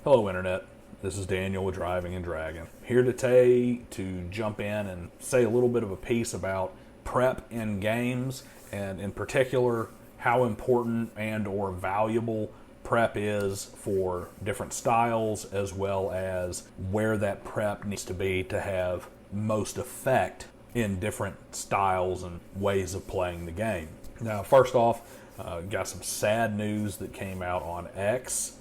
Hello Internet, this is Daniel with Driving and Dragon. Here today to jump in and say a little bit of a piece about prep in games, and in particular how important and or valuable prep is for different styles, as well as where that prep needs to be to have most effect in different styles and ways of playing the game. Now, first off, got some sad news that came out on X.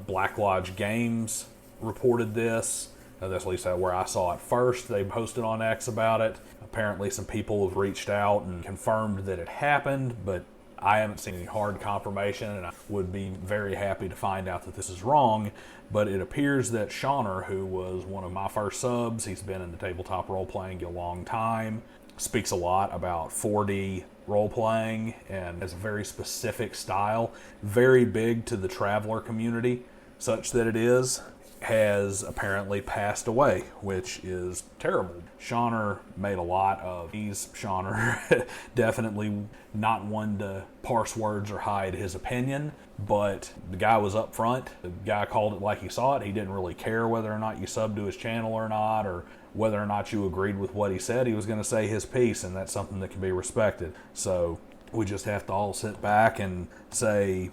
Black Lodge Games reported this. That's at least where I saw it first. They posted on X about it. Apparently some people have reached out and confirmed that it happened, but I haven't seen any hard confirmation, and I would be very happy to find out that this is wrong. But it appears that Shonner, who was one of my first subs, he's been in the tabletop role-playing a long time, speaks a lot about 4D role-playing and has a very specific style, very big to the traveler community, such that it is, has apparently passed away, which is terrible. Shonner made a lot of these. Shonner, definitely not one to parse words or hide his opinion, but the guy was up front. The guy called it like he saw it. He didn't really care whether or not you subbed to his channel or not, or whether or not you agreed with what he said. He was going to say his piece, and that's something that can be respected. So we just have to all sit back and say,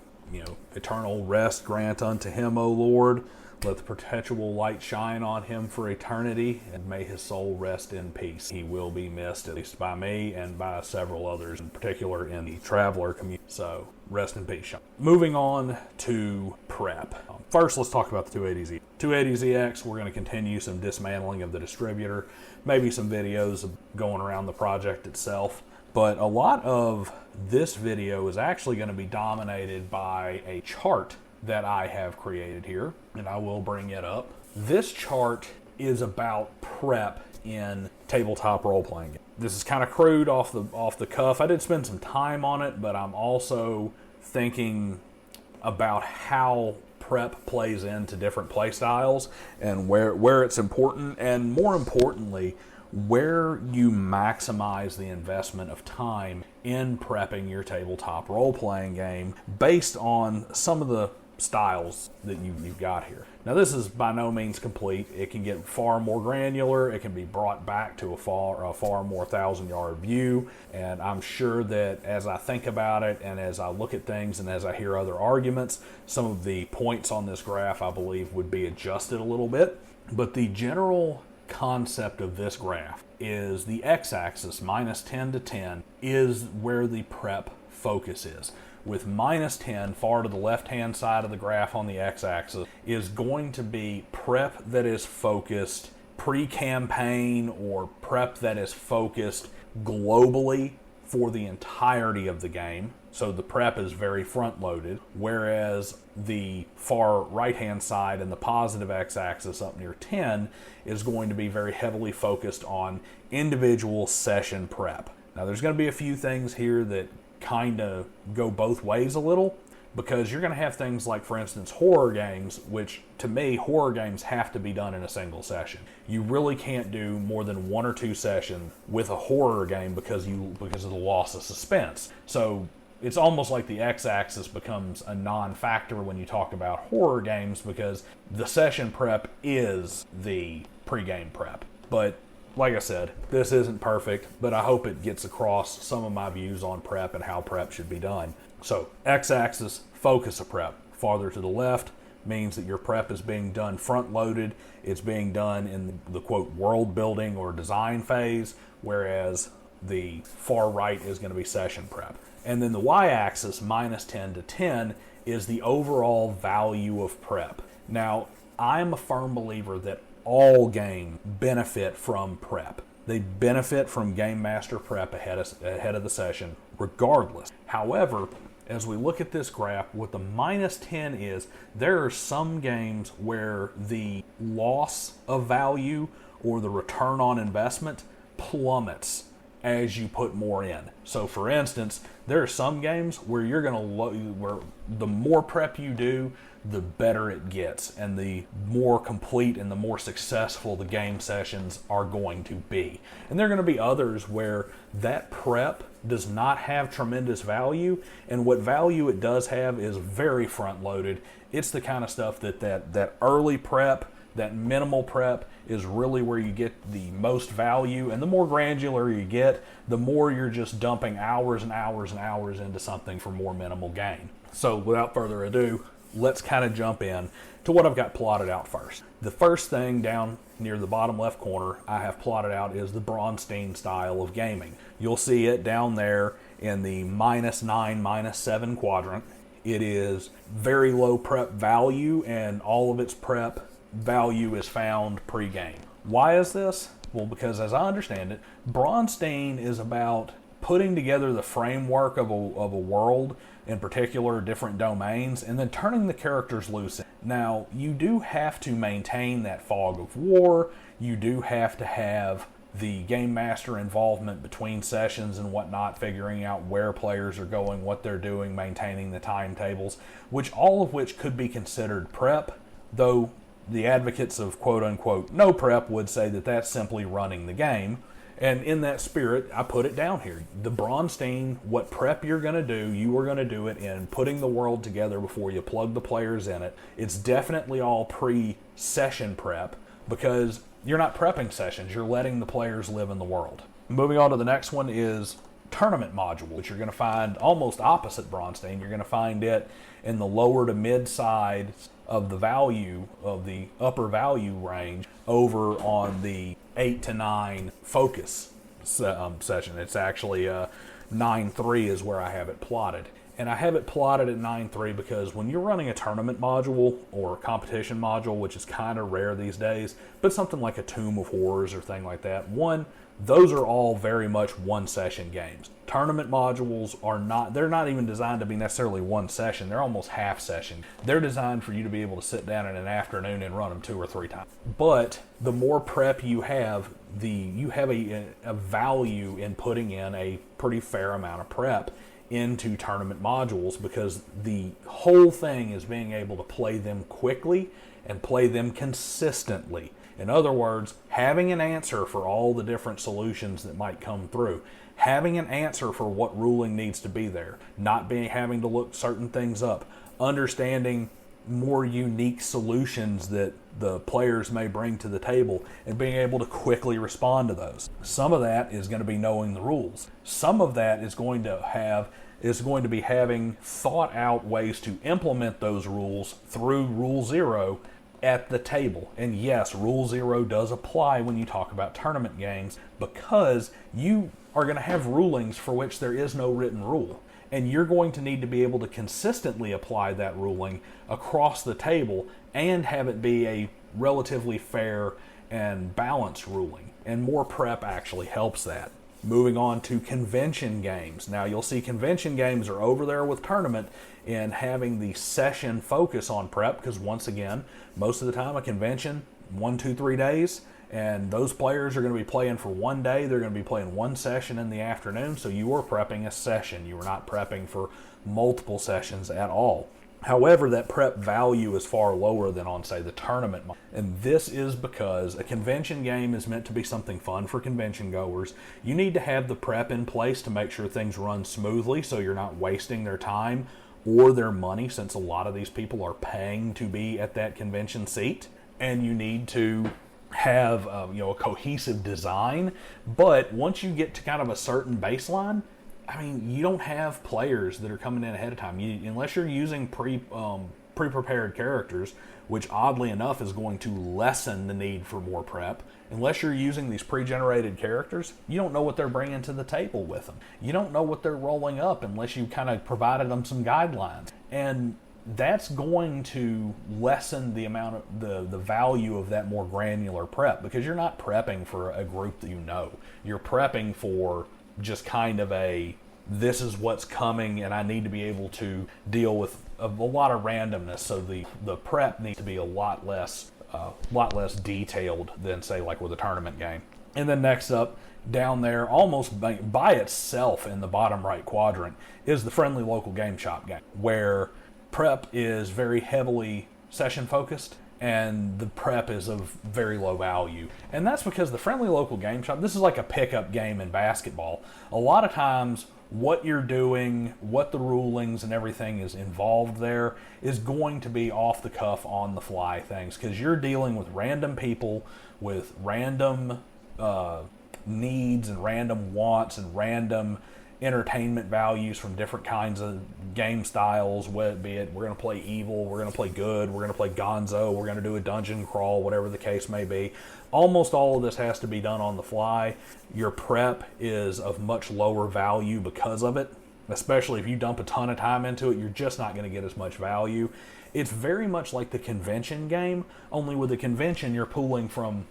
eternal rest grant unto him, O Lord. Let the perpetual light shine on him for eternity, and may his soul rest in peace. He will be missed, at least by me and by several others, in particular in the traveler community. So, rest in peace, Sean. Moving on to prep. First, let's talk about the 280Z. 280ZX, we're going to continue some dismantling of the distributor, maybe some videos of going around the project itself. But a lot of this video is actually going to be dominated by a chart that I have created here, and I will bring it up. This chart is about prep in tabletop role-playing. This is kind of crude off the cuff. I did spend some time on it, but I'm also thinking about how prep plays into different play styles and where it's important, and more importantly, where you maximize the investment of time in prepping your tabletop role-playing game based on some of the styles that you've got here. Now, this is by no means complete. It can get far more granular. It can be brought back to a far more 1,000-yard view, and I'm sure that as I think about it and as I look at things and as I hear other arguments, some of the points on this graph I believe would be adjusted a little bit. But the general concept of this graph is the x-axis, minus 10 to 10, is where the prep focus is. With minus 10 far to the left-hand side of the graph on the x-axis is going to be prep that is focused pre-campaign, or prep that is focused globally for the entirety of the game. So the prep is very front-loaded, whereas the far right-hand side and the positive x-axis up near 10 is going to be very heavily focused on individual session prep. Now, there's going to be a few things here that kind of go both ways a little, because you're going to have things like, for instance, horror games, which to me, horror games have to be done in a single session. You really can't do more than 1 or 2 sessions with a horror game because of the loss of suspense. So it's almost like the x-axis becomes a non-factor when you talk about horror games, because the session prep is the pre-game prep. But like I said, this isn't perfect, but I hope it gets across some of my views on prep and how prep should be done. So, x-axis, focus of prep. Farther to the left means that your prep is being done front-loaded. It's being done in the quote, world building or design phase, whereas the far right is going to be session prep. And then the y-axis, minus 10 to 10, is the overall value of prep. Now, I'm a firm believer that all games benefit from prep. They benefit from game master prep ahead of the session, regardless. However, as we look at this graph, what the minus 10 is, there are some games where the loss of value or the return on investment plummets as you put more in. So for instance, there are some games where you're going to where the more prep you do, the better it gets and the more complete and the more successful the game sessions are going to be. And there are going to be others where that prep does not have tremendous value, and what value it does have is very front loaded. It's the kind of stuff that early prep, that minimal prep, is really where you get the most value, and the more granular you get, the more you're just dumping hours and hours and hours into something for more minimal gain. So without further ado, let's kind of jump in to what I've got plotted out first. The first thing down near the bottom left corner I have plotted out is the Bronstein style of gaming. You'll see it down there in the -9, -7 quadrant. It is very low prep value, and all of its prep value is found pre-game. Why is this? Well, because as I understand it, Bronstein is about putting together the framework of a world, in particular different domains, and then turning the characters loose. Now, you do have to maintain that fog of war. You do have to have the game master involvement between sessions and whatnot, figuring out where players are going, what they're doing, maintaining the timetables, all of which could be considered prep, though the advocates of quote-unquote no prep would say that that's simply running the game. And in that spirit, I put it down here. The Bronstein, what prep you're going to do, you are going to do it in putting the world together before you plug the players in it. It's definitely all pre-session prep, because you're not prepping sessions, you're letting the players live in the world. Moving on to the next one is tournament module, which you're going to find almost opposite Bronstein. You're going to find it in the lower to mid side of the value of the upper value range over on the 8 to 9 focus session. It's actually 9.3 is where I have it plotted. And I have it plotted at 9.3 because when you're running a tournament module or a competition module, which is kind of rare these days, but something like a Tomb of Horrors or thing like that, those are all very much one session games. Tournament modules they're not even designed to be necessarily one session. They're almost half session. They're designed for you to be able to sit down in an afternoon and run them 2 or 3 times. But the more prep you have, you have a value in putting in a pretty fair amount of prep into tournament modules, because the whole thing is being able to play them quickly and play them consistently. In other words, having an answer for all the different solutions that might come through, having an answer for what ruling needs to be there, not having to look certain things up, understanding more unique solutions that the players may bring to the table, and being able to quickly respond to those. Some of that is going to be knowing the rules. Some of that is going to be having thought out ways to implement those rules through Rule 0 at the table. And yes, Rule 0 does apply when you talk about tournament games, because you are going to have rulings for which there is no written rule. And you're going to need to be able to consistently apply that ruling across the table and have it be a relatively fair and balanced ruling. And more prep actually helps that. Moving on to convention games. Now you'll see convention games are over there with tournament in having the session focus on prep, because once again, most of the time a convention, 1, 2, 3 days, and those players are going to be playing for 1 day. They're going to be playing 1 session in the afternoon, so you are prepping a session. You are not prepping for multiple sessions at all. However, that prep value is far lower than on, say, the tournament. And this is because a convention game is meant to be something fun for convention goers. You need to have the prep in place to make sure things run smoothly, so you're not wasting their time or their money, since a lot of these people are paying to be at that convention seat. And you need to have a cohesive design. But once you get to kind of a certain baseline, I mean, you don't have players that are coming in ahead of time. Unless you're using pre-prepared characters, which oddly enough is going to lessen the need for more prep. Unless you're using these pre-generated characters, you don't know what they're bringing to the table with them. You don't know what they're rolling up unless you kind of provided them some guidelines. And that's going to lessen the amount of the value of that more granular prep, because you're not prepping for a group that you know. You're prepping for just kind of this is what's coming, and I need to be able to deal with a lot of randomness. So the prep needs to be a lot less detailed than, say, like with a tournament game. And then next up, down there, almost by itself in the bottom right quadrant, is the friendly local game shop game, where Prep is very heavily session focused, and the prep is of very low value. And that's because the friendly local game shop, this is like a pickup game in basketball. A lot of times what you're doing, what the rulings and everything is involved there is going to be off the cuff, on the fly things, because you're dealing with random people with random needs and random wants and random entertainment values from different kinds of game styles, be it we're going to play evil, we're going to play good, we're going to play gonzo, we're going to do a dungeon crawl, whatever the case may be. Almost all of this has to be done on the fly. Your prep is of much lower value because of it, especially if you dump a ton of time into it, you're just not going to get as much value. It's very much like the convention game, only with the convention you're pooling from,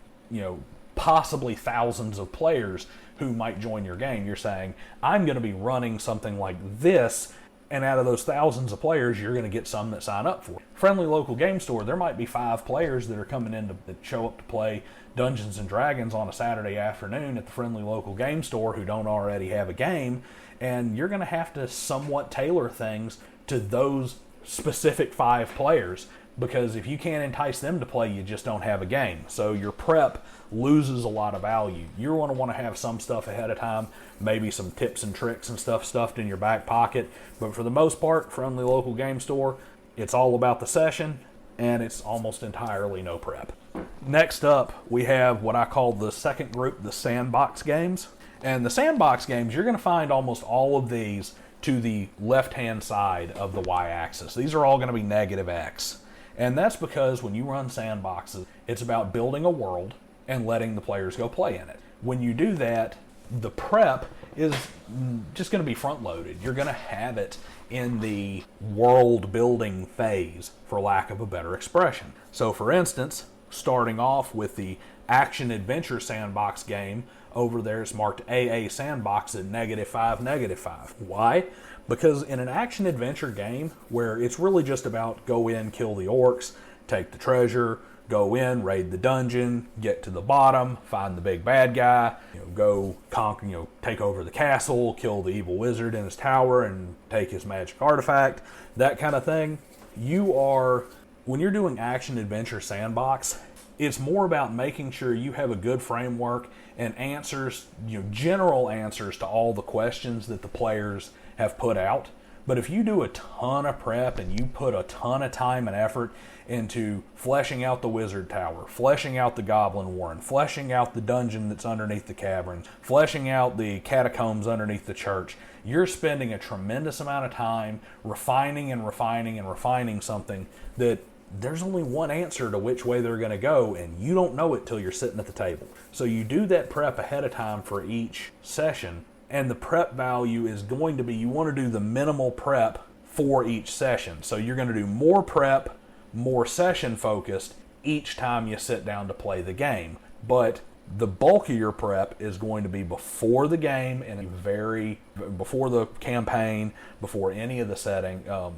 possibly thousands of players who might join your game. You're saying, I'm going to be running something like this, and out of those thousands of players, you're going to get some that sign up for it. Friendly local game store, there might be 5 players that are coming in that show up to play Dungeons and Dragons on a Saturday afternoon at the friendly local game store who don't already have a game, and you're going to have to somewhat tailor things to those specific 5 players, because if you can't entice them to play, you just don't have a game. So your prep loses a lot of value. You're going to want to have some stuff ahead of time, maybe some tips and tricks and stuff stuffed in your back pocket. But for the most part, friendly local game store, it's all about the session, and it's almost entirely no prep. Next up, we have what I call the second group, the Sandbox games. And the Sandbox games, you're going to find almost all of these to the left-hand side of the y-axis. These are all going to be -X. And that's because when you run sandboxes, it's about building a world and letting the players go play in it. When you do that, the prep is just going to be front-loaded. You're going to have it in the world-building phase, for lack of a better expression. So, for instance, starting off with the action-adventure sandbox game, over there it's marked AA Sandbox at -5, Why? Because in an action-adventure game where it's really just about go in, kill the orcs, take the treasure, go in, raid the dungeon, get to the bottom, find the big bad guy, go conquer, take over the castle, kill the evil wizard in his tower and take his magic artifact, that kind of thing. When you're doing action-adventure sandbox, it's more about making sure you have a good framework and answers, general answers to all the questions that the players have put out. But if you do a ton of prep and you put a ton of time and effort into fleshing out the wizard tower, fleshing out the goblin warren, fleshing out the dungeon that's underneath the caverns, fleshing out the catacombs underneath the church, you're spending a tremendous amount of time refining and refining and refining something that there's only one answer to which way they're going to go, and you don't know it till you're sitting at the table. So you do that prep ahead of time for each session, and the prep value is going to be, you want to do the minimal prep for each session. So you're going to do more prep, more session focused each time you sit down to play the game. But the bulk of your prep is going to be before the game and before the campaign, before any of the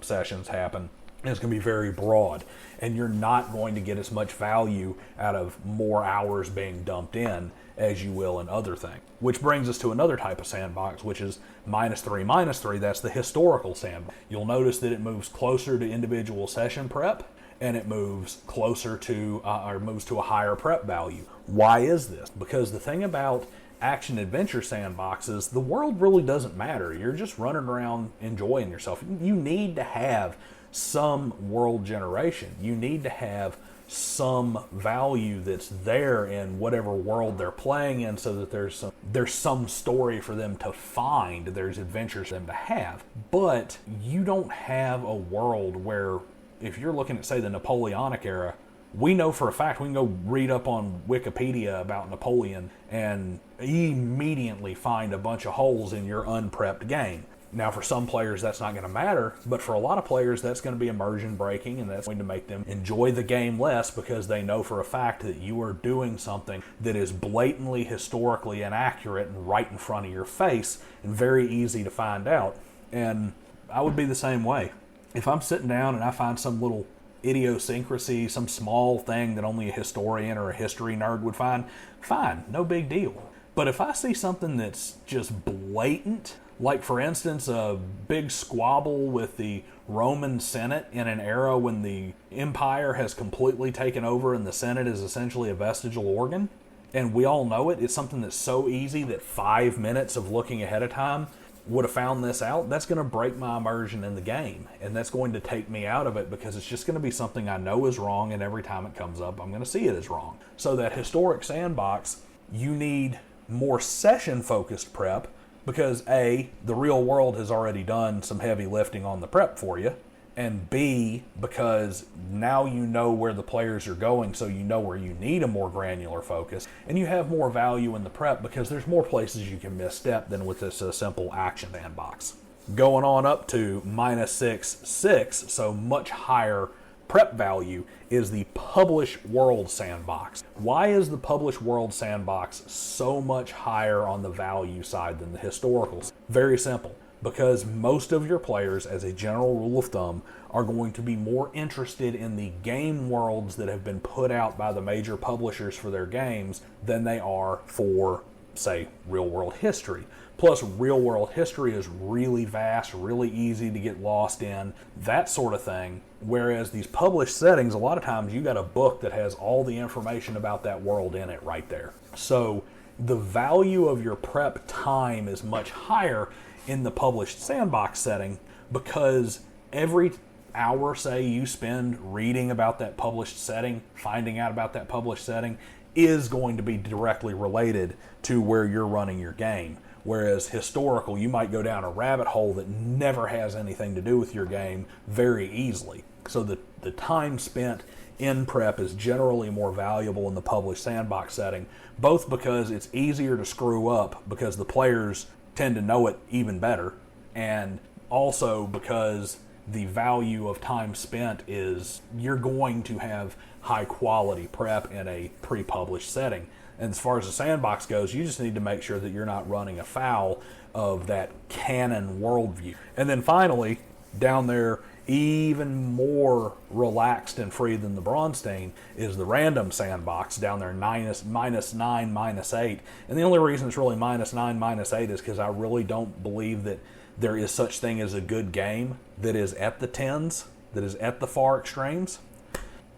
sessions happen. It's going to be very broad, and you're not going to get as much value out of more hours being dumped in as you will in other things. Which brings us to another type of sandbox, which is -3. That's the historical sandbox. You'll notice that it moves closer to individual session prep, and it moves closer to, moves to a higher prep value. Why is this? Because the thing about action-adventure sandboxes, the world really doesn't matter. You're just running around enjoying yourself. You need to have some world generation. You need to have some value that's there in whatever world they're playing in, so that there's some story for them to find, there's adventures for them to have. But you don't have a world where, if you're looking at, say, the Napoleonic era, we know for a fact, we can go read up on Wikipedia about Napoleon and immediately find a bunch of holes in your unprepped game. Now, for some players, that's not going to matter, but for a lot of players, that's going to be immersion breaking, and that's going to make them enjoy the game less, because they know for a fact that you are doing something that is blatantly historically inaccurate and right in front of your face and very easy to find out. And I would be the same way. If I'm sitting down and I find some little idiosyncrasy, some small thing that only a historian or a history nerd would find, fine, no big deal. But if I see something that's just blatant, Like, for instance, a big squabble with the Roman Senate in an era when the empire has completely taken over and the Senate is essentially a vestigial organ. And we all know it. It's something that's so easy that 5 minutes of looking ahead of time would have found this out. That's going to break my immersion in the game. And that's going to take me out of it because it's just going to be something I know is wrong, and every time it comes up, I'm going to see it as wrong. So that historic sandbox, you need more session-focused prep because A, the real world has already done some heavy lifting on the prep for you, and B, because now you know where the players are going, so you know where you need a more granular focus, and you have more value in the prep because there's more places you can misstep than with this simple action sandbox. Going on up to -6/6, so much higher prep value, is the published world sandbox. Why is the published world sandbox so much higher on the value side than the historicals? Very simple. Because most of your players, as a general rule of thumb, are going to be more interested in the game worlds that have been put out by the major publishers for their games than they are for, say, real-world history. Plus, real-world history is really vast, really easy to get lost in, that sort of thing. Whereas these published settings, a lot of times you got a book that has all the information about that world in it right there. So the value of your prep time is much higher in the published sandbox setting because every hour, say, you spend reading about that published setting, finding out about that published setting, is going to be directly related to where you're running your game. Whereas historical, you might go down a rabbit hole that never has anything to do with your game very easily. So the time spent in prep is generally more valuable in the published sandbox setting, both because it's easier to screw up because the players tend to know it even better, and also because the value of time spent is you're going to have high quality prep in a pre-published setting. And as far as the sandbox goes, you just need to make sure that you're not running afoul of that canon worldview. And then finally, down there, even more relaxed and free than the Bronstein, is the random sandbox down there, -9, -8. And the only reason it's really -9, -8 is because I really don't believe that there is such thing as a good game that is at the 10s, that is at the far extremes.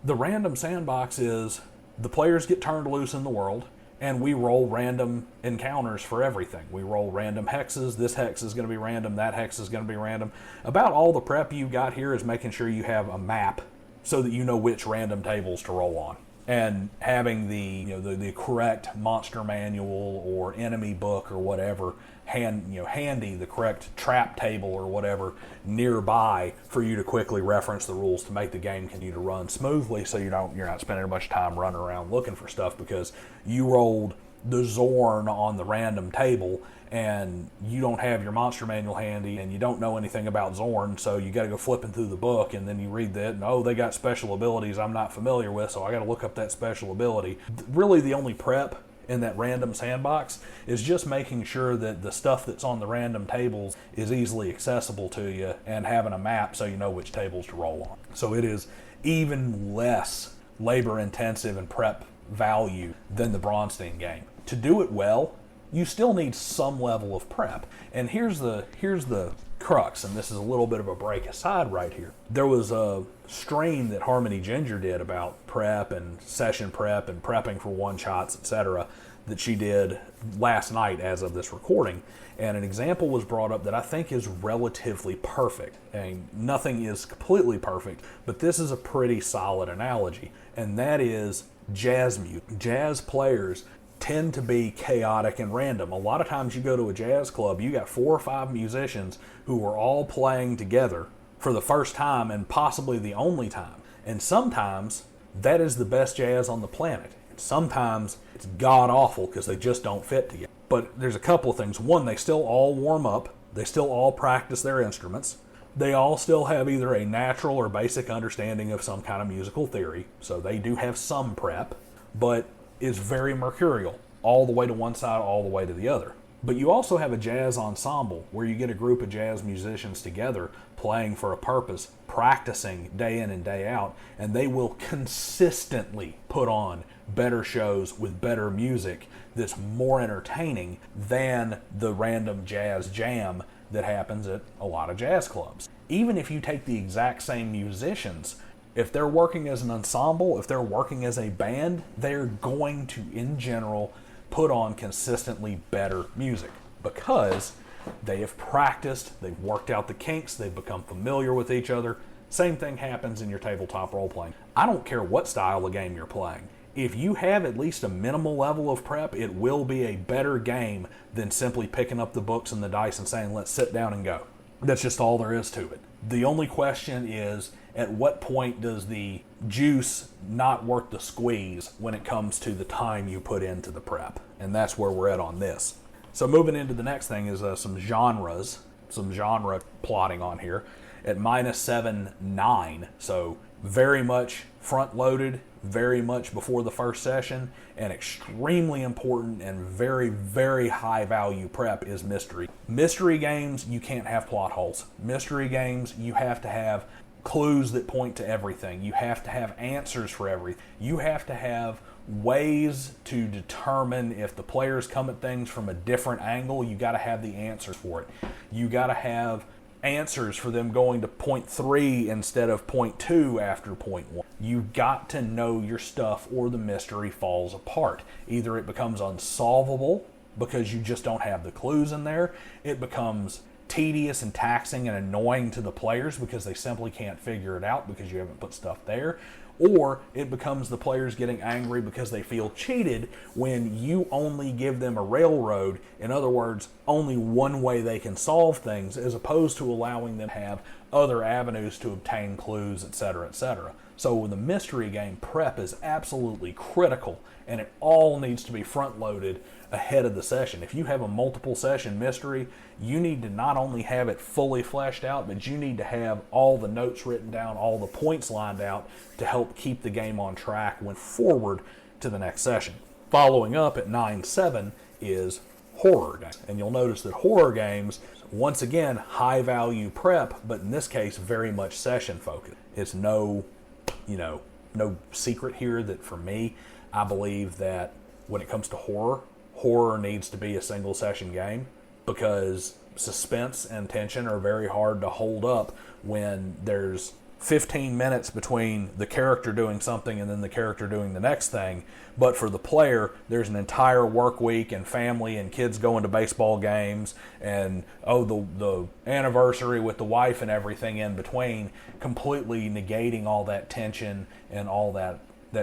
The random sandbox is the players get turned loose in the world, and we roll random encounters for everything. We roll random hexes. This hex is going to be random. That hex is going to be random. About all the prep you got here is making sure you have a map so that you know which random tables to roll on. And having the correct monster manual or enemy book or whatever handy, the correct trap table or whatever nearby for you to quickly reference the rules to make the game continue to run smoothly, so you're not spending a bunch of time running around looking for stuff because you rolled the Zorn on the random table and you don't have your monster manual handy and you don't know anything about Zorn, so you got to go flipping through the book, and then you read that and they got special abilities I'm not familiar with, so I got to look up that special ability. Really, the only prep in that random sandbox is just making sure that the stuff that's on the random tables is easily accessible to you and having a map so you know which tables to roll on. So it is even less labor intensive and prep value than the Bronstein game. To do it well, you still need some level of prep. And here's the crux, and this is a little bit of a break aside right here. There was a stream that Harmony Ginger did about prep and session prep and prepping for one-shots, etc., that she did last night as of this recording. And an example was brought up that I think is relatively perfect. And nothing is completely perfect, but this is a pretty solid analogy. And that is jazz music. Jazz players tend to be chaotic and random. A lot of times you go to a jazz club, you got 4 or 5 musicians who are all playing together for the first time and possibly the only time. And sometimes that is the best jazz on the planet. Sometimes it's god-awful because they just don't fit together. But there's a couple of things. One, they still all warm up. They still all practice their instruments. They all still have either a natural or basic understanding of some kind of musical theory. So they do have some prep, but is very mercurial, all the way to one side, all the way to the other. But you also have a jazz ensemble where you get a group of jazz musicians together playing for a purpose, practicing day in and day out, and they will consistently put on better shows with better music that's more entertaining than the random jazz jam that happens at a lot of jazz clubs. Even if you take the exact same musicians, if they're working as an ensemble, if they're working as a band, they're going to, in general, put on consistently better music because they have practiced, they've worked out the kinks, they've become familiar with each other. Same thing happens in your tabletop role-playing. I don't care what style of game you're playing. If you have at least a minimal level of prep, it will be a better game than simply picking up the books and the dice and saying, let's sit down and go. That's just all there is to it. The only question is, at what point does the juice not worth the squeeze when it comes to the time you put into the prep? And that's where we're at on this. So moving into the next thing is some genres, some genre plotting on here at -7-9. So very much front-loaded, very much before the first session, and extremely important and very, very high-value prep is mystery. Mystery games, you can't have plot holes. Mystery games, you have to have clues that point to everything. You have to have answers for everything. You have to have ways to determine if the players come at things from a different angle. You got to have the answers for it. You got to have answers for them going to point 3 instead of point 2 after point 1. You've got to know your stuff or the mystery falls apart. Either it becomes unsolvable because you just don't have the clues in there, it becomes tedious and taxing and annoying to the players because they simply can't figure it out because you haven't put stuff there, or it becomes the players getting angry because they feel cheated when you only give them a railroad, in other words, only one way they can solve things, as opposed to allowing them to have other avenues to obtain clues, etc., etc. So with a mystery game, prep is absolutely critical, and it all needs to be front-loaded ahead of the session. If you have a multiple session mystery, you need to not only have it fully fleshed out, but you need to have all the notes written down, all the points lined out to help keep the game on track when forward to the next session. Following up at 9-7 is horror games. And you'll notice that horror games, once again, high value prep, but in this case, very much session focused. It's no secret here that for me, I believe that when it comes to horror needs to be a single session game because suspense and tension are very hard to hold up when there's 15 minutes between the character doing something and then the character doing the next thing. But for the player, there's an entire work week and family and kids going to baseball games and the anniversary with the wife and everything in between, completely negating all that tension and all that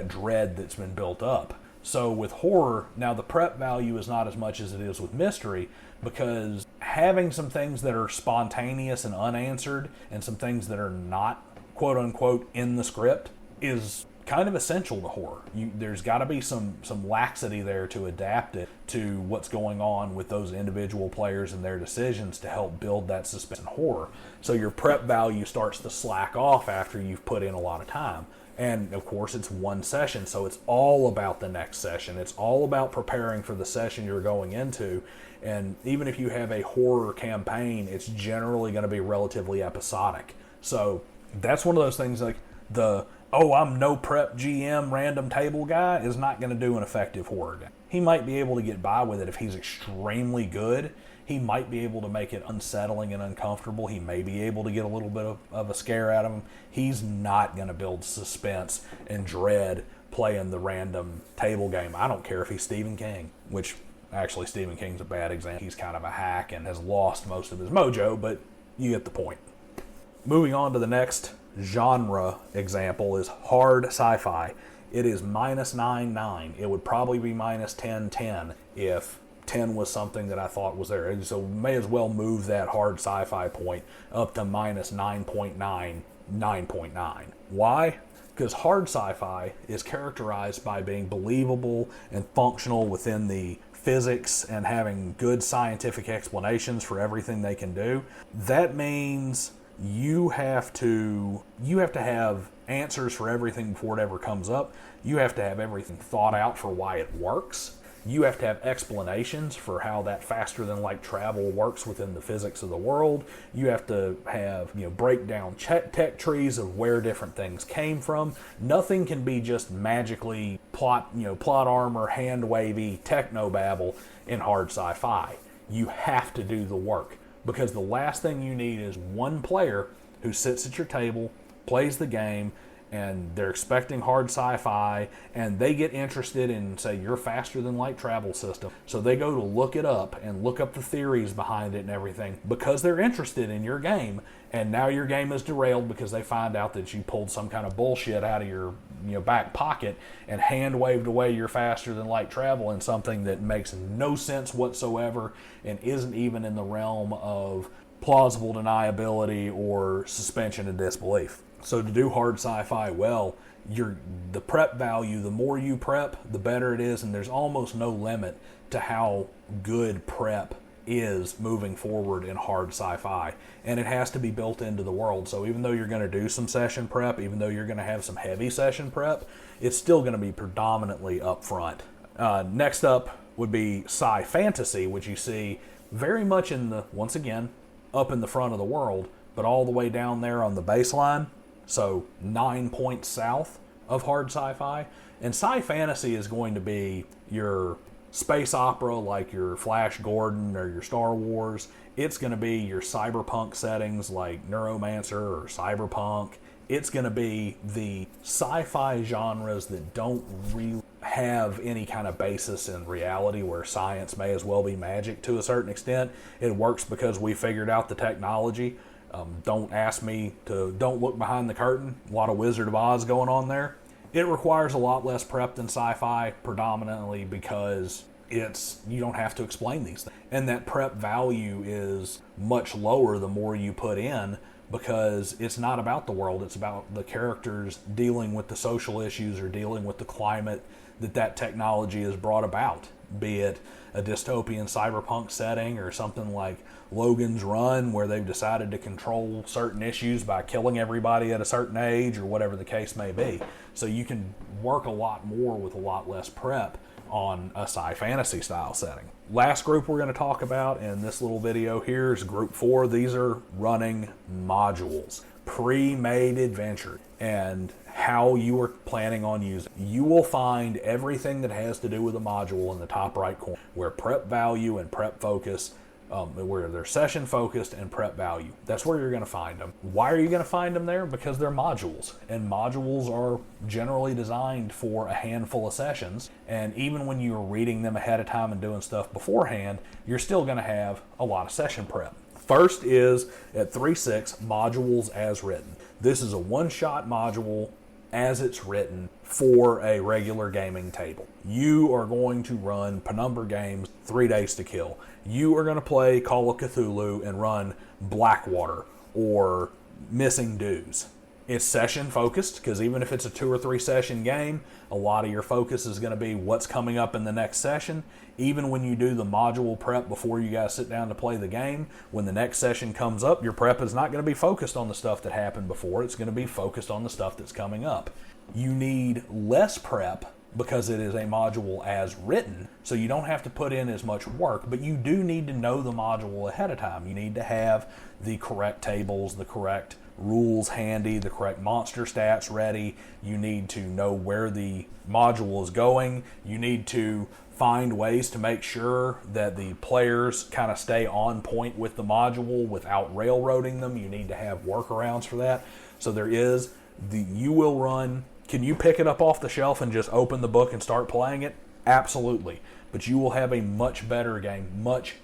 dread that's been built up. So with horror, now the prep value is not as much as it is with mystery, because having some things that are spontaneous and unanswered and some things that are not quote unquote in the script is kind of essential to horror. There's got to be some laxity there to adapt it to what's going on with those individual players and their decisions to help build that suspense in horror. So your prep value starts to slack off after you've put in a lot of time. And of course it's one session, so it's all about the next session. It's all about preparing for the session you're going into. And even if you have a horror campaign, it's generally going to be relatively episodic. So that's one of those things like I'm no prep GM random table guy is not going to do an effective horror game. He might be able to get by with it if he's extremely good. He might be able to make it unsettling and uncomfortable. He may be able to get a little bit of a scare out of him. He's not going to build suspense and dread playing the random table game. I don't care if he's Stephen King, which actually Stephen King's a bad example. He's kind of a hack and has lost most of his mojo, but you get the point. Moving on to the next genre example is hard sci-fi. It is -9-9. It would probably be -10-10 if 10 was something that I thought was there. And so may as well move that hard sci-fi point up to -9.9, 9.9. Why? Because hard sci-fi is characterized by being believable and functional within the physics and having good scientific explanations for everything they can do. That means you have to have answers for everything before it ever comes up. You have to have everything thought out for why it works. You have to have explanations for how that faster than light travel works within the physics of the world. You have to have, break down tech trees of where different things came from. Nothing can be just magically plot armor, hand wavy, techno babble in hard sci-fi. You have to do the work, because the last thing you need is one player who sits at your table, plays the game, and they're expecting hard sci-fi, and they get interested in, say, your faster than light travel system. So they go to look it up and look up the theories behind it and everything because they're interested in your game, and now your game is derailed because they find out that you pulled some kind of bullshit out of your back pocket and hand waved away your faster than light travel in something that makes no sense whatsoever and isn't even in the realm of plausible deniability or suspension of disbelief. So to do hard sci-fi well, the prep value, the more you prep, the better it is, and there's almost no limit to how good prep is moving forward in hard sci-fi. And it has to be built into the world. So even though you're going to do some session prep, even though you're going to have some heavy session prep, it's still going to be predominantly upfront. Next up would be sci-fantasy, which you see very much once again, up in the front of the world, but all the way down there on the baseline. So 9 points south of hard sci-fi. And sci-fantasy is going to be your space opera like your Flash Gordon or your Star Wars. It's going to be your cyberpunk settings like Neuromancer or Cyberpunk. It's going to be the sci-fi genres that don't really have any kind of basis in reality, where science may as well be magic to a certain extent. It works because we figured out the technology. Don't look behind the curtain. A lot of Wizard of Oz going on there. It requires a lot less prep than sci-fi, predominantly because you don't have to explain these things. And that prep value is much lower the more you put in, because it's not about the world, it's about the characters dealing with the social issues or dealing with the climate that technology has brought about, be it a dystopian cyberpunk setting or something like Logan's Run, where they've decided to control certain issues by killing everybody at a certain age, or whatever the case may be. So you can work a lot more with a lot less prep on a sci-fantasy style setting. Last group we're going to talk about in this little video here is group 4. These are running modules, pre-made adventure, and how you are planning on using. You will find everything that has to do with a module in the top right corner, where prep value and prep focus, where they're session focused and prep value. That's where you're going to find them. Why are you going to find them there? Because they're modules, and modules are generally designed for a handful of sessions. And even when you're reading them ahead of time and doing stuff beforehand, you're still going to have a lot of session prep. First is at 3.6, modules as written. This is a one-shot module as it's written for a regular gaming table. You are going to run Penumbra games, 3 Days to Kill. You are going to play Call of Cthulhu and run Blackwater or Missing Dues. It's session focused, because even if it's a 2 or 3 session game, a lot of your focus is going to be what's coming up in the next session. Even when you do the module prep before you guys sit down to play the game, when the next session comes up, your prep is not going to be focused on the stuff that happened before. It's going to be focused on the stuff that's coming up. You need less prep because it is a module as written, so you don't have to put in as much work, but you do need to know the module ahead of time. You need to have the correct tables, the correct rules handy, the correct monster stats ready. You need to know where the module is going. You need to find ways to make sure that the players kind of stay on point with the module without railroading them. You need to have workarounds for that. So you will run. Can you pick it up off the shelf and just open the book and start playing it? Absolutely. But you will have a much better game, much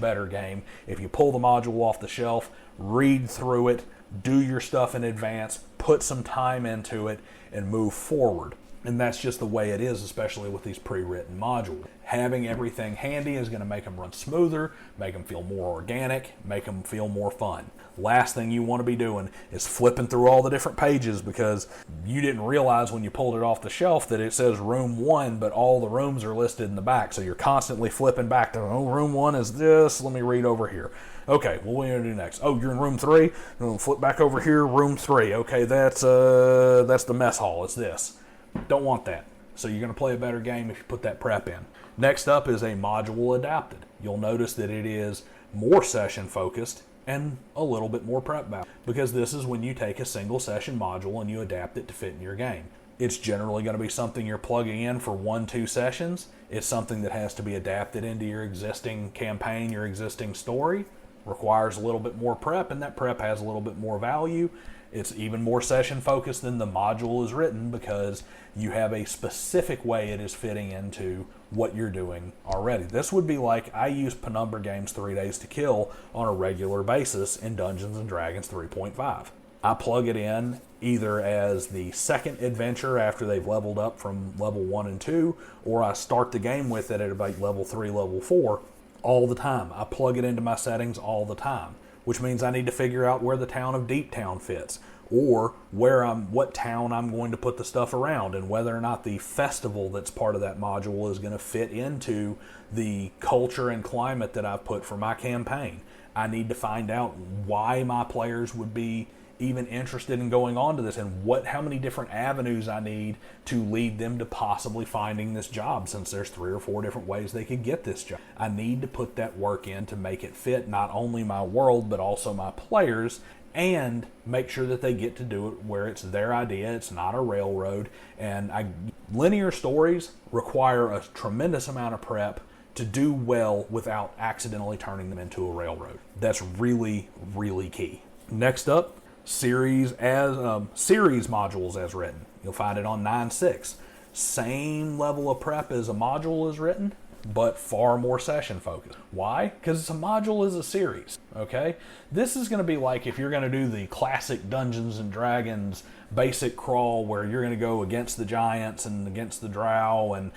better game if you pull the module off the shelf, read through it, do your stuff in advance, put some time into it, and move forward. And that's just the way it is, especially with these pre-written modules. Having everything handy is going to make them run smoother, make them feel more organic, make them feel more fun. Last thing you want to be doing is flipping through all the different pages because you didn't realize when you pulled it off the shelf that it says room 1, but all the rooms are listed in the back. So you're constantly flipping back to, room 1 is this, let me read over here. Okay, what are we going to do next? Oh, you're in room 3? We'll flip back over here, room 3. Okay, that's the mess hall, it's this. Don't want that. So you're going to play a better game if you put that prep in. Next up is a module adapted. You'll notice that it is more session focused and a little bit more prep value, because this is when you take a single session module and you adapt it to fit in your game. It's generally going to be something you're plugging in for 1-2 sessions. It's something that has to be adapted into your existing campaign, your existing story. Requires a little bit more prep, and that prep has a little bit more value. It's even more session focused than the module is written, because you have a specific way it is fitting into what you're doing already. This would be like, I use Penumbra Games 3 Days to Kill on a regular basis in Dungeons & Dragons 3.5. I plug it in either as the second adventure after they've leveled up from level 1 and 2, or I start the game with it at about level 3, level 4, all the time. I plug it into my settings all the time, which means I need to figure out where the town of Deep Town fits, or what town I'm going to put the stuff around, and whether or not the festival that's part of that module is going to fit into the culture and climate that I've put for my campaign. I need to find out why my players would be even interested in going on to this, and how many different avenues I need to lead them to possibly finding this job, since there's 3 or 4 different ways they could get this job. I need to put that work in to make it fit not only my world but also my players, and make sure that they get to do it where it's their idea, it's not a railroad. And linear stories require a tremendous amount of prep to do well without accidentally turning them into a railroad. That's really, really key. Next up, series modules as written. You'll find it on 9.6. Same level of prep as a module is written, but far more session focused. Why? Because a module is a series, okay? This is going to be like if you're going to do the classic Dungeons & Dragons basic crawl where you're going to go against the giants and against the drow and,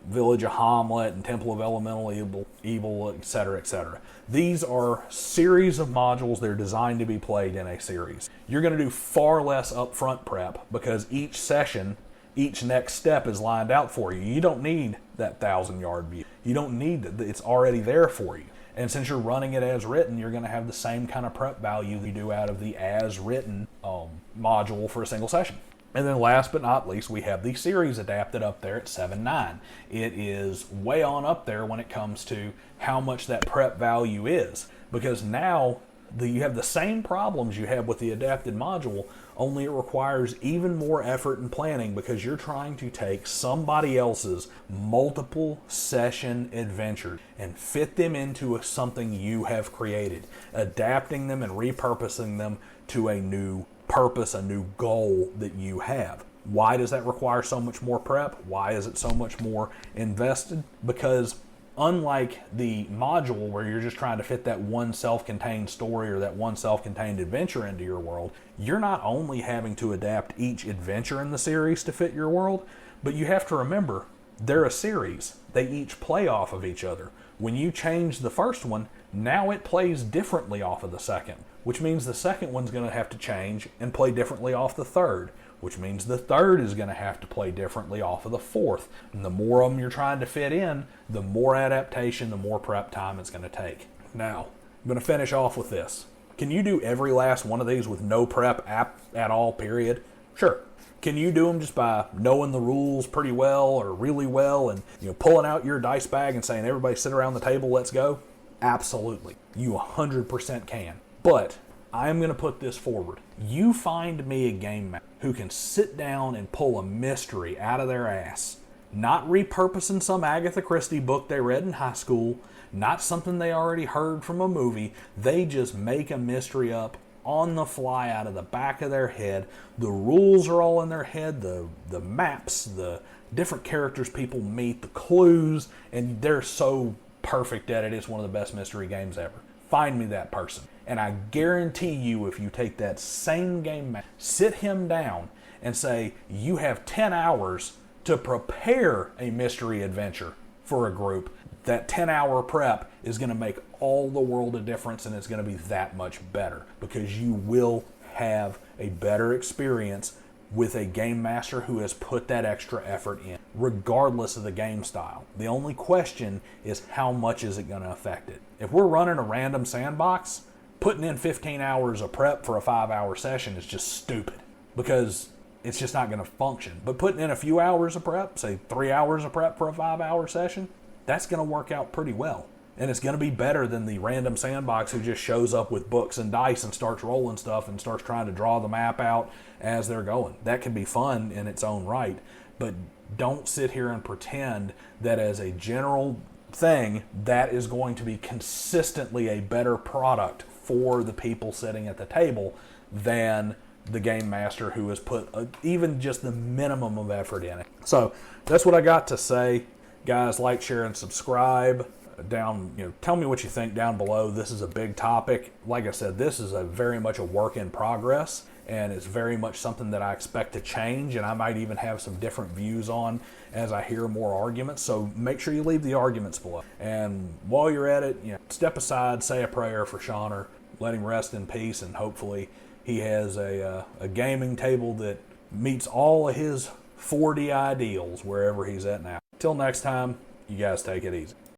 Village of Hamlet and Temple of Elemental Evil, etc., etc. These are series of modules. They're designed to be played in a series. You're going to do far less upfront prep, because each session, each next step is lined out for you. You don't need that 1,000-yard view. You don't need it. It's already there for you. And since you're running it as written, you're going to have the same kind of prep value you do out of the as written module for a single session. And then last but not least, we have the series adapted up there at 7.9. It is way on up there when it comes to how much that prep value is, because now you have the same problems you have with the adapted module, only it requires even more effort and planning, because you're trying to take somebody else's multiple session adventures and fit them into something you have created, adapting them and repurposing them to a new purpose, a new goal that you have. Why does that require so much more prep? Why is it so much more invested? Because unlike the module where you're just trying to fit that one self-contained story or that one self-contained adventure into your world, you're not only having to adapt each adventure in the series to fit your world, but you have to remember they're a series. They each play off of each other. When you change the first one, now it plays differently off of the second, which means the second one's going to have to change and play differently off the third, which means the third is going to have to play differently off of the fourth. And the more of them you're trying to fit in, the more adaptation, the more prep time it's going to take. Now, I'm going to finish off with this. Can you do every last one of these with no prep at all, period? Sure. Can you do them just by knowing the rules pretty well or really well and pulling out your dice bag and saying, everybody sit around the table, let's go? Absolutely. You 100% can. But I'm going to put this forward. You find me a game master who can sit down and pull a mystery out of their ass, not repurposing some Agatha Christie book they read in high school, not something they already heard from a movie. They just make a mystery up on the fly out of the back of their head. The rules are all in their head, the maps, the different characters people meet, the clues, and they're so perfect at it. It's one of the best mystery games ever. Find me that person. And I guarantee you, if you take that same game master, sit him down and say, you have 10 hours to prepare a mystery adventure for a group, that 10-hour prep is going to make all the world of difference, and it's going to be that much better, because you will have a better experience with a game master who has put that extra effort in, regardless of the game style. The only question is, how much is it going to affect it? If we're running a random sandbox, putting in 15 hours of prep for a 5-hour session is just stupid, because it's just not going to function. But putting in a few hours of prep, say 3 hours of prep for a 5-hour session, that's going to work out pretty well. And it's going to be better than the random sandbox who just shows up with books and dice and starts rolling stuff and starts trying to draw the map out as they're going. That can be fun in its own right, but don't sit here and pretend that as a general thing, that is going to be consistently a better product for the people sitting at the table than the game master who has put even just the minimum of effort in it. So that's what I got to say. Guys, like, share, and subscribe. Tell me what you think down below. This is a big topic. Like I said, this is very much a work in progress, and it's very much something that I expect to change, and I might even have some different views on as I hear more arguments. So make sure you leave the arguments below. And while you're at it, step aside, say a prayer for Shonner, let him rest in peace, and hopefully he has a gaming table that meets all of his 4D ideals wherever he's at now. Till next time, you guys take it easy.